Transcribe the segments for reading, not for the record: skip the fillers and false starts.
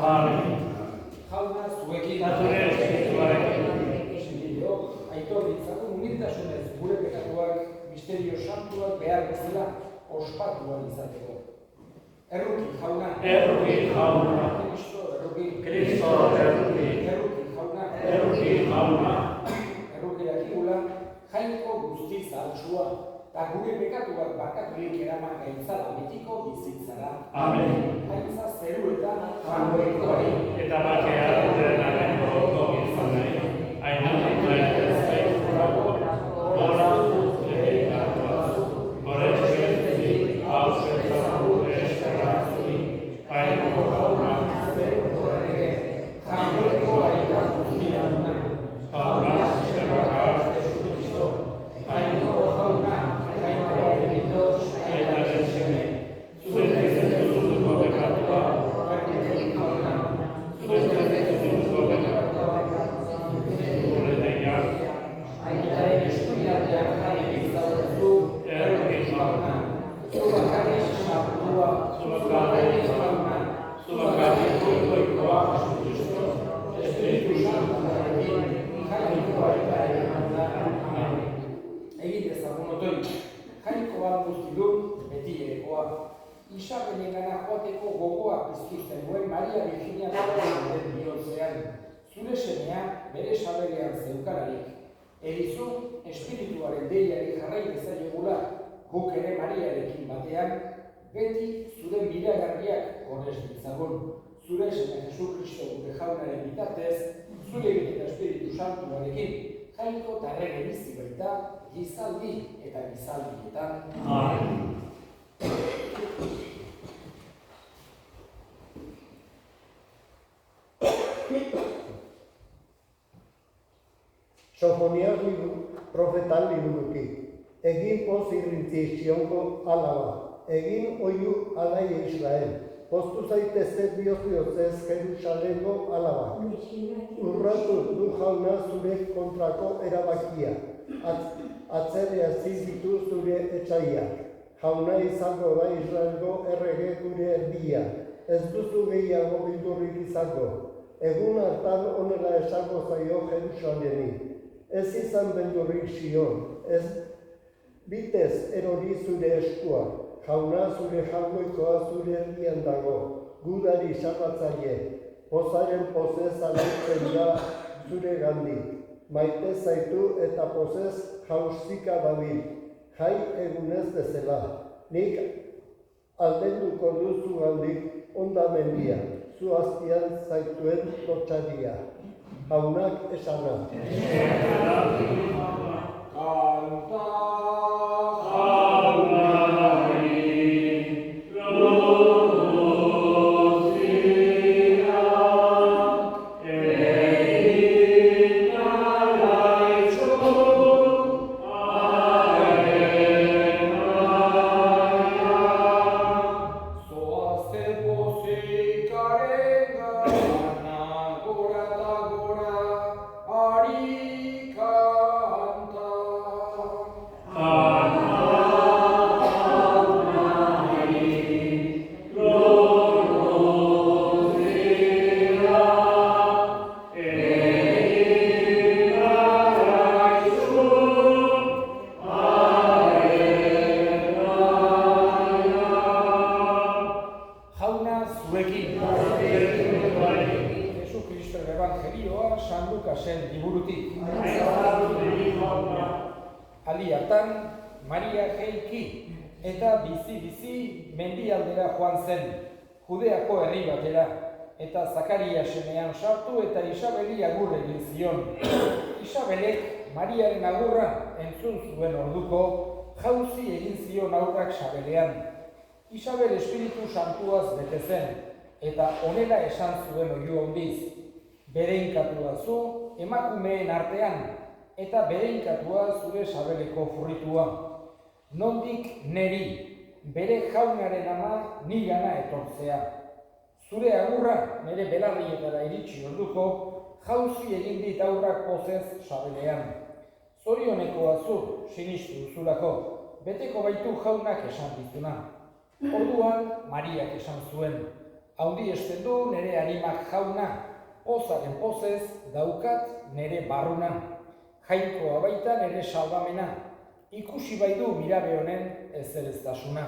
Jauna, zuekin. Aitor ditzagun humiltasunez gure pekatuak, misterio santuak behar bezala ospatuak izateko. Erruki, jauna. Kristo, erruki. Jauna. Erruki dakigula, jainko guztiz altsua, eta gure pekatuak bakaturik eraman gaitzala betiko bizitzara. Amen. Jaintza zeruetan jangoikoari. Eta bakea denaren goroko izanai. Ainatik ez zaiturago, gora edikatuazu. Goretxetik hauzetzazu eskerrazuki. Ainako jauna. Jangoiko aitak guztiana. Jauna, eskerrakar. Ainako jauna, jainko egitoz, Aitaren seme. Zuen ezetuzuko bekatua. Zuen ezetuzuko bekatua. Gure deiak. Aitaren estudiatean jarri bizauzu, Erruki jauna. Zubakarri sartua, Zubakarri jauna, Zubakarri goikoa Jesucristo. Espiritu Santuarekin, jainko aita eramanda. Amen. Egin dezagun otoi, jainko bat guztidun, beti erekoa. Isabelengana joateko gogoa piztu zenuen Maria Virginia den bihotzean, zure semea bere sabelean zeukalarik. Egizu, espirituaren deiari jarrai dezaiogula, guk ere Mariarekin batean, beti zure miragarriak gones ditzagun. Zure seme Jesucristo gure jaunaren bitartez, zure eta Espiritu Santuarekin, jainko eta errege bizi baita, gizaldi eta gizaldietan. Amen. Sofonias profetal liburuki. Egin poz irrintzi Siongo alaba. Egin oiu alai Israel. Poztu zaitezte bihotz Jerusalengo alaba. Urratu du jauna zure kontrako erabakia. Atzerrea zizitu zure etxaiak. Jauna izango da Israelgo errege gure erdia. Ez duzu gehiago bildurrik izango. Egun hartan onela esango zaio Jerusaleni. Ez izan beldurrik Sion, ez bitez erori zure eskua. Jauna zure jangoikoa zure herrian dago, gudari salbatzaile. Pozaren pozez aldutzen da zure gandik. Maite zaitu eta pozez jauzika dabil. Jai egunez bezala. Nik aldenduko duzu gandik ondamendia. Zu azpian zaituen lotxaria. Jaunak esana. Kanta aliatan, Maria Jeiki eta bizi-bizi mendialdera joan zen, Judeako herri batera, eta Zakaria semean sartu eta Isabeli agur egin zion. Isabelek Mariaren agurra entzun zuen orduko, jauzi egin zion aurrak sabelean. Isabel Espiritu Santuaz bete zen, eta honela esan zuen oihu handiz. Bereinkatua zu emakumeen artean, eta bereinkatua zure sabeleko furritua. Nondik neri, bere jaunaren ama nigana etortzea. Zure agurra nire belarrietara iritsi orduko, jauzi egin dit aurrak pozez sabelean. Zorionekoa zu, sinistu duzulako, beteko baitu jaunak esan dituna. Orduan, Mariak esan zuen, Haundi esten du nere arimak jauna, pozaren pozez daukat nere barruna. Jainkoa baita nere salbamena, ikusi bai du mirabe honen ezereztasuna.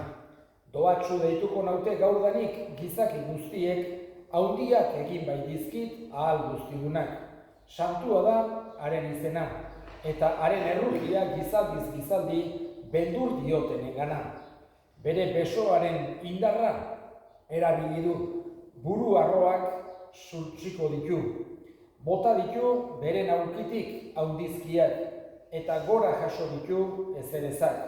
Doatsu deituko naute gaurdanik gizaki guztiek, haundiak egin bai dizkit ahal guztigunak. Santua da haren izena, eta haren errugia gizaldiz gizaldi beldur diotenengana. Bere besoaren indarra erabili du, buru arroak surtsiko ditu. Bota ditu beren aurkitik haundizkiak, eta gora jaso ditu ezerezak.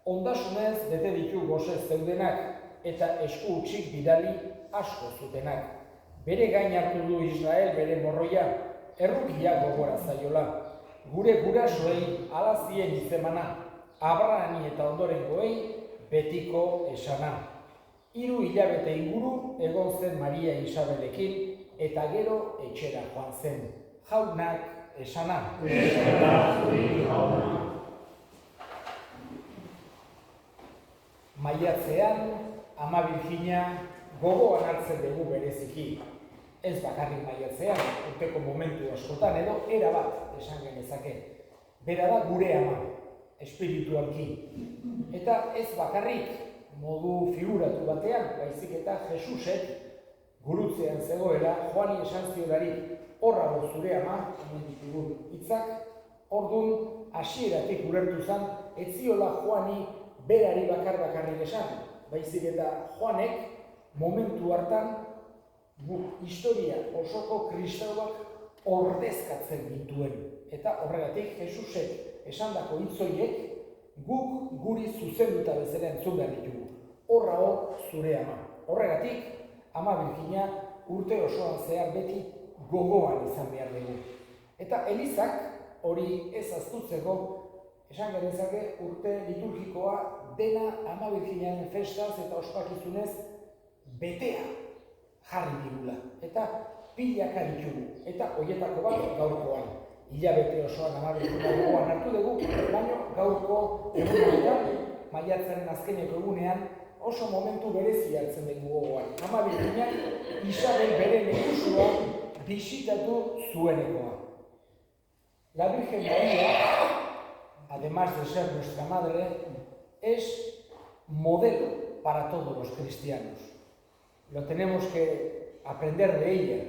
Ondasunez bete ditu gozez zeudenak, eta esku utxik bidali asko zutenak. Bere gain hartu du Israel bere morroia, errukia gogora zaiola. Gure gurasoei alazien izemana, Abrahami eta ondorengoei betiko esana. 3 hilabete inguru egon zen Maria Isabelekin, eta gero etxera joan zen. Jaunak esana. Maiatzean, Ama Birjina gogoan hartzen dugu bereziki. Ez bakarrik maiatzean, urteko momentu askotan edo erabat esan genezake. Bera da gure ama, espiritualki. Eta ez bakarrik modu figuratu batean, baizik eta Jesusek gurutzean zegoela, Joani esan ziolari, horra bo zure ama, hemen ditugun hitzak, ordun hasieratik ulertu zen, ez ziola Joani berari bakarrik esan, baizik eta Joanek momentu hartan historia osoko kristauak ordezkatzen dituen. Eta horregatik Jesusek esandako hitzoiek guk guri zuzenduta bezala entzun behar ditugu. Horra hor zure ama. Horregatik, Ama Birjina urte osoan zehar beti gogoan izan behar dugu. Eta Elizak hori ez aztutzeko, esan genezake urte liturgikoa dena Ama Birjinaren festaz eta ospakizunez betea jarri digula. Eta pilaka ditugu. Eta horietako bat gaurkoan. Hilabete osoan Ama Birjina gogoan hartu dugu, baina gaurko egunean, maiatzaren azkeneko egunean, oso momentu berezi hartzen dugu gogoan. Ama Birjina Isabel bere nekusua bisitatu zuenekoa. La Virgen María, además de ser nuestra madre, es modelo para todos los cristianos. Lo tenemos que aprender de ella.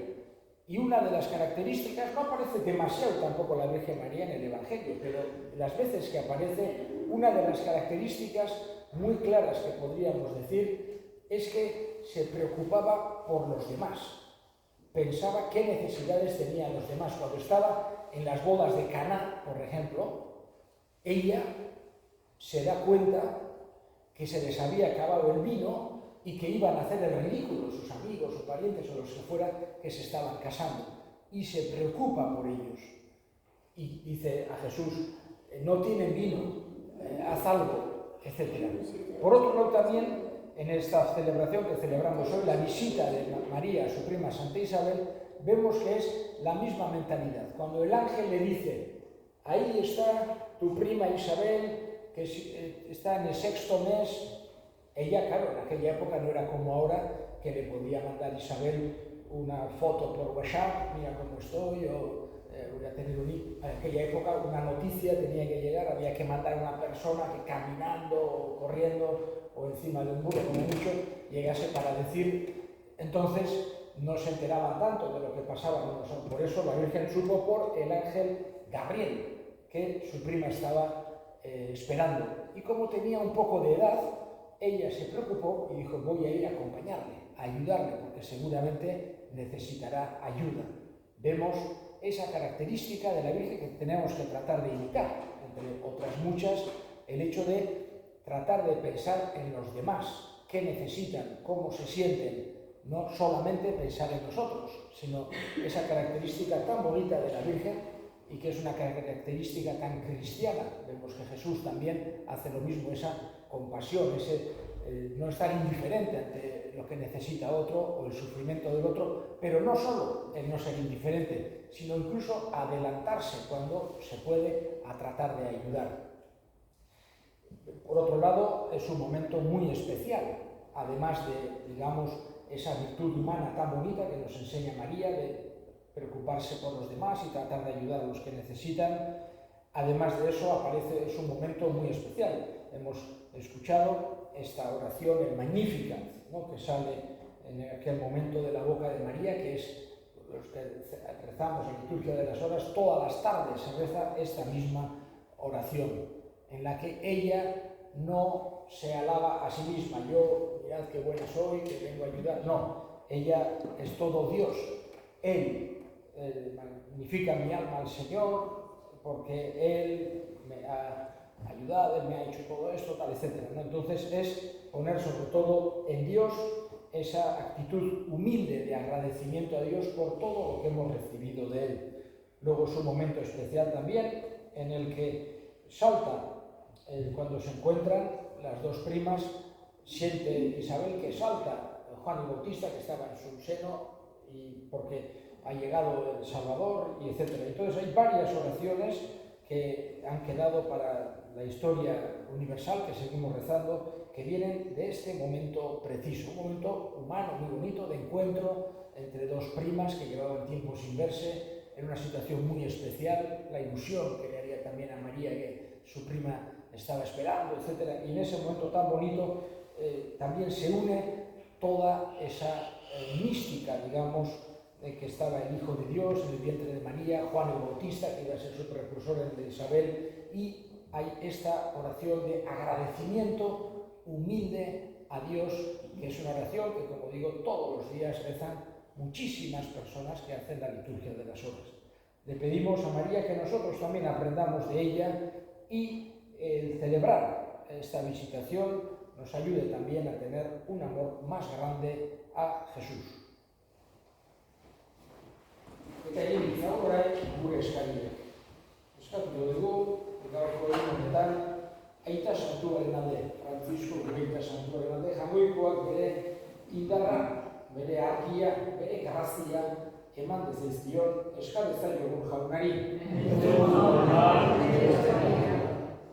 Y una de las características, no aparece demasiado tampoco la Virgen María en el Evangelio, pero las veces que aparece, una de las características muy claras que podríamos decir es que se preocupaba por los demás. Pensaba qué necesidades tenían los demás. Cuando estaba en las bodas de Caná, por ejemplo, ella se da cuenta que se les había acabado el vino y que iban a hacer el ridículo sus amigos o parientes o los que fueran que se estaban casando. Y se preocupa por ellos. Y dice a Jesús, no tienen vino, haz algo, etc. Por otro lado también, en esta celebración que celebramos hoy, la visita de María a su prima Santa Isabel, vemos que es la misma mentalidad. Cuando el ángel le dice, ahí está tu prima Isabel, que está en el 6º mes, ella, claro, en aquella época no era como ahora, que le podía mandar Isabel una foto por WhatsApp, mira cómo estoy, o voy a tener en aquella época una noticia tenía que llegar, había que mandar a una persona que caminando o corriendo o encima de un burro, como mucho, llegase para decir. Entonces no se enteraban tanto de lo que pasaba con nosotros. Por eso la Virgen supo por el ángel Gabriel que su prima estaba esperando. Y como tenía un poco de edad, ella se preocupó y dijo, voy a ir a acompañarle, a ayudarle, porque seguramente necesitará ayuda. Vemos esa característica de la Virgen que tenemos que tratar de imitar, entre otras muchas, el hecho de tratar de pensar en los demás, qué necesitan, cómo se sienten, no solamente pensar en nosotros, sino esa característica tan bonita de la Virgen y que es una característica tan cristiana. Vemos que Jesús también hace lo mismo, esa compasión, ese no estar indiferente ante lo que necesita otro o el sufrimiento del otro, pero no solo el no ser indiferente, sino incluso adelantarse cuando se puede a tratar de ayudar. Por otro lado, es un momento muy especial, además de, digamos, esa virtud humana tan bonita que nos enseña María de preocuparse por los demás y tratar de ayudar a los que necesitan. Además de eso, es un momento muy especial. Hemos escuchado esta oración, el Magnificat, ¿no?, que sale en aquel momento de la boca de María, que es los que rezamos en la liturgia de las horas. Todas las tardes se reza esta misma oración, en la que ella no se alaba a sí misma. Yo, mirad qué buena soy, que vengo a ayudar. No, ella es todo Dios. Él magnifica mi alma al Señor, porque Él me ha ayudado, Él me ha hecho todo esto, tal, etc., ¿no? Entonces es poner sobre todo en Dios esa actitud humilde de agradecimiento a Dios por todo lo que hemos recibido de Él. Luego es un momento especial también en el que salta, cuando se encuentran las dos primas, siente Isabel que salta Juan el Bautista, que estaba en su seno, y porque ha llegado el Salvador, y etc. Entonces hay varias oraciones que han quedado para la historia universal, que seguimos rezando, que vienen de este momento preciso, un momento humano muy bonito de encuentro entre dos primas que llevaban tiempo sin verse, en una situación muy especial, la ilusión que le haría también a María que su prima estaba esperando, etc. Y en ese momento tan bonito también se une toda esa mística, digamos, de que estaba el Hijo de Dios en el vientre de María, Juan el Bautista, que iba a ser su precursor, el de Isabel, y hay esta oración de agradecimiento humilde a Dios, que es una oración que, como digo, todos los días rezan muchísimas personas que hacen la liturgia de las horas. Le pedimos a María que nosotros también aprendamos de ella y el celebrar esta visitación nos ayude también a tener un amor más grande a Jesús. Eta egin ditzago orain gure eskariak. Eskatuko dugu, gaurko egun honetan, Aita Santuaren alde, Frantzisko Aita Santuaren alde, Jaungoikoak bere indarra, bere argia, bere garrazia eman dezaizkion eskabezaiogun Jaunari.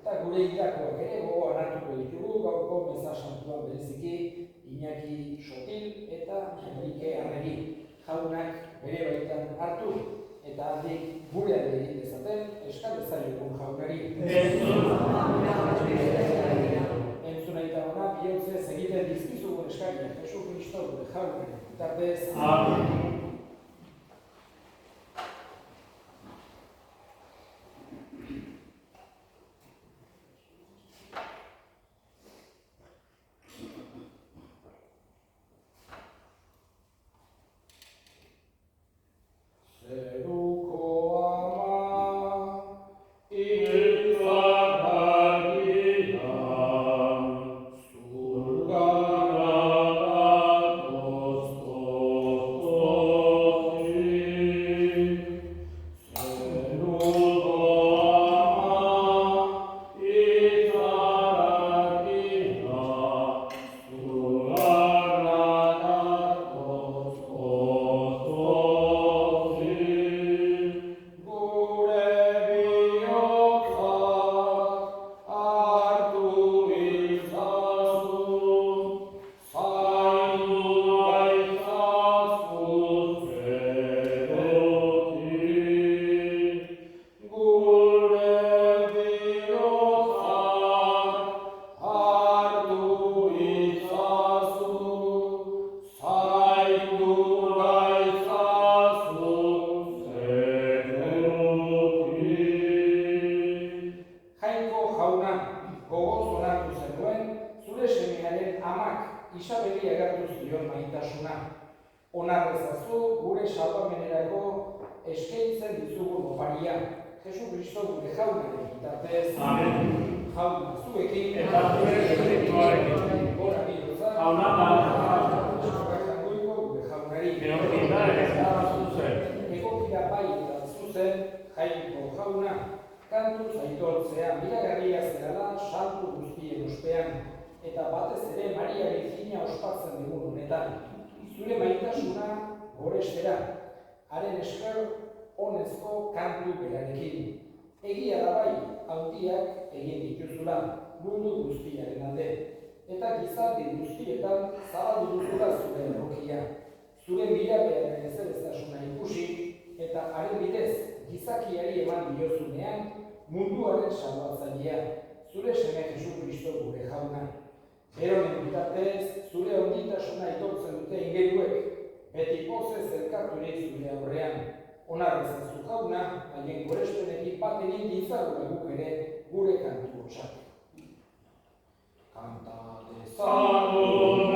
Eta gure hildakoak ere gogoan hartuko ditugu, gaurko Meza Santuan bereziki Iñaki Sotil eta Enrique Arregi. Jaunak bere baitan hartu, eta aldik gure alde egin dezaten eskabezaiogun Jaunari. Entzun aita hona, bihotzez egiten dizkizugun eskariak, Jesu Kristo gure Jaunari. Tartez. Amen. Zure maitasuna gorestera, haren esker honezko kantu berarekin. Egia da bai, handiak egin dituzula mundu guztiaren alde. eta gizaldi guztietan zabaldu duzula zure errokia. Zure mirabearen ezerestasuna ikusi, eta haren bidez gizakiari eman diozunean munduaren salbatzailea, zure seme Jesu Kristo gure jauna. Eronen bitartez, zure onditasuna aitortzen dute ingeruek, beti pozez elkarturik zure aurrean. Onarrezazu jauna, haien gorespenekin bat egin ditzagula guk ere gure kantu osak. Kanta dezagun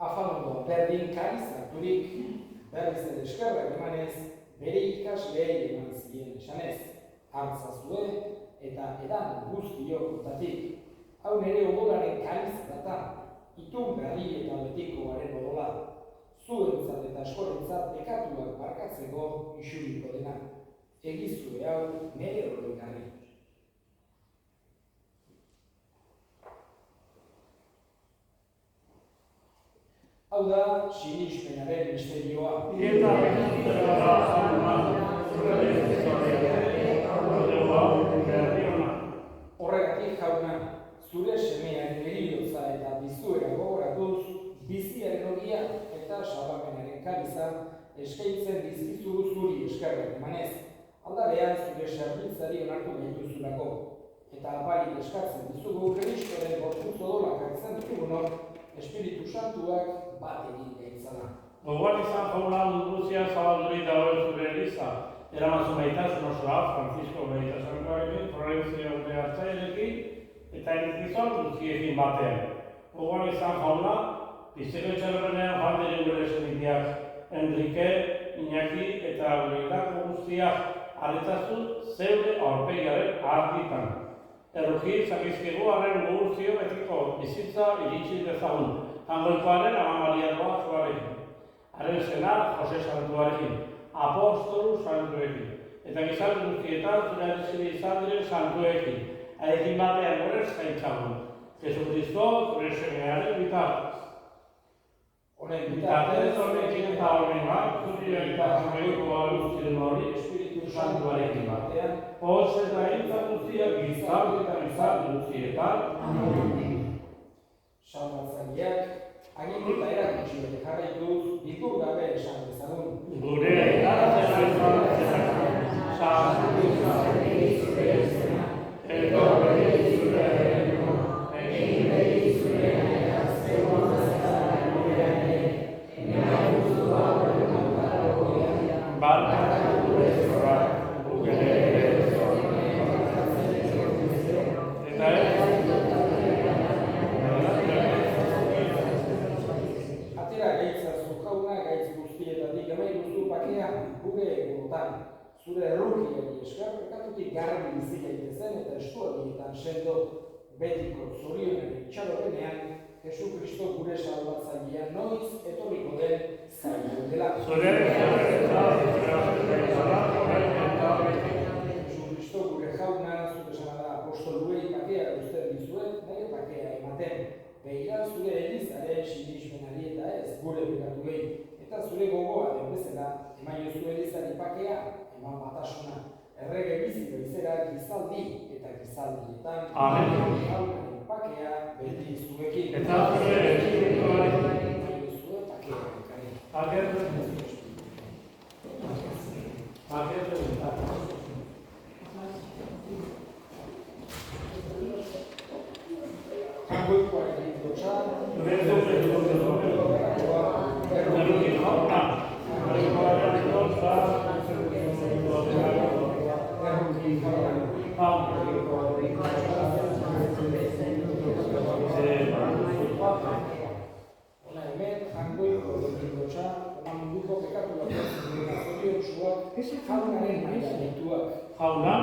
afalondoa berdin kariz harturik, berriz ere eskerrak emanez, bere ikasleei eman zien esanez, hartzazue eta edan guztiok. Hau nire odolaren kariz data, itun berri eta betikoaren odola, zuentzat eta askorentzat bekatuak barkatzeko isuriko dena. Egizue hau nire horrekarri. Hau da, sinismenaren misterioa. Horregatik jauna, zure semearen heriotza eta bizuera gogoratuz, biziaren ogia eta salamenaren kariza eskaintzen dizkizu zuri eskerrak emanez. Aldarean zure serbitzari onartu gaituzulako. Eta apari eskatzen dizugu Kristoren gorputz odolak hartzen ditugunok, Espiritu Santuak bat egin gaitzala. Gogoan izan jauna munduzian zabaldurik dagoen zure eliza, eramazu baitasun osoa, Francisco Baitasunkoarekin, Florentzia behartzailekin, eta gizon guztiekin batean. Gogoan izan jauna, Pizteko Etxaberrenean joan diren gure senitiak, Enrique, Iñaki eta Uritako guztiak arretzazu zeure aurpegiaren argitan. Erruki, zakizkigu arren guztio betiko bizitza iritsi dezagun, Hangoikoaren Ama Maria doa zuarekin, haren senar Jose Santuarekin, apostolu santuekin, eta gizarte guztietan zure arizide izan diren santuekin, harekin batean gorez gaitzagun, Jesucristo zure semearen bitartez. Honen bitartez horrekin eta horrenak, zuri eta Hangoikoa guztien hori Espiritu Santuarekin batean, hoz eta hitza guztiak gizarte eta gizarte guztietan. Salbatzaileak, agindu eta erakutsi bere jarraituz, ditur gabe esan dezagun. Gure eratzen santu zure izena, etorri zure reino, egin behi zure erazteko mazara gureane, enaguzu aurren aukaro goia, barkatu gure zorrak, gure ere zorrak, eta ez zure errukiari esker, pekatutik garbi bizi gaitezen eta estualdietan sendo betiko zorionaren itxaropenean, Jesu Kristo gure salbatzailea noiz etorriko den zailo dela. Jesu Kristo gure jauna, zure esan da apostoluei pakea uste dizuet, nire pakea ematen. Begira zure elizaren sinismenari eta ez gure bekatuei. Eta zure gogoa den bezala, eman jozu elizari pakea, eman batasuna. Errege bizi goizera gizaldi eta gizaldietan. Amen. Pakea beti zuekin. Eta zuekin. Zue pakea bekari. Jangoikoaren indotxa. Ona hemen, jangoiko indotxa, ona munduko pekatu bat zoriontsuak, jaunaren maila dituak. Jauna?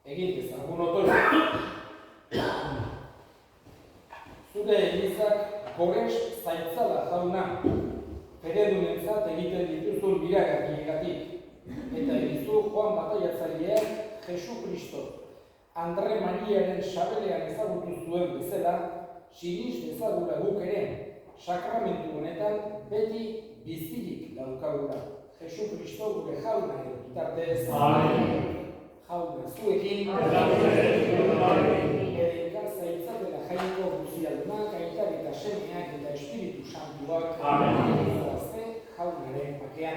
Egin dezagun otoia. Zure elizak Gorex Zaitzala jauna, feredunentzat egiten dituzun biragarriengatik, eta egizu Joan Bataiatzaileak Jesu Kristo, Andre Mariaren sabelean ezagutu zuen bezala, sinis ezagura guk ere, sakramentu honetan beti bizirik daukagura. Jesu Kristo gure jauna edo bitartez. Amen. Jauna zuekin, edekar zaitzatela jainko guzialdunak, aitak eta semeak eta Espiritu Santuak, jaunaren pakean.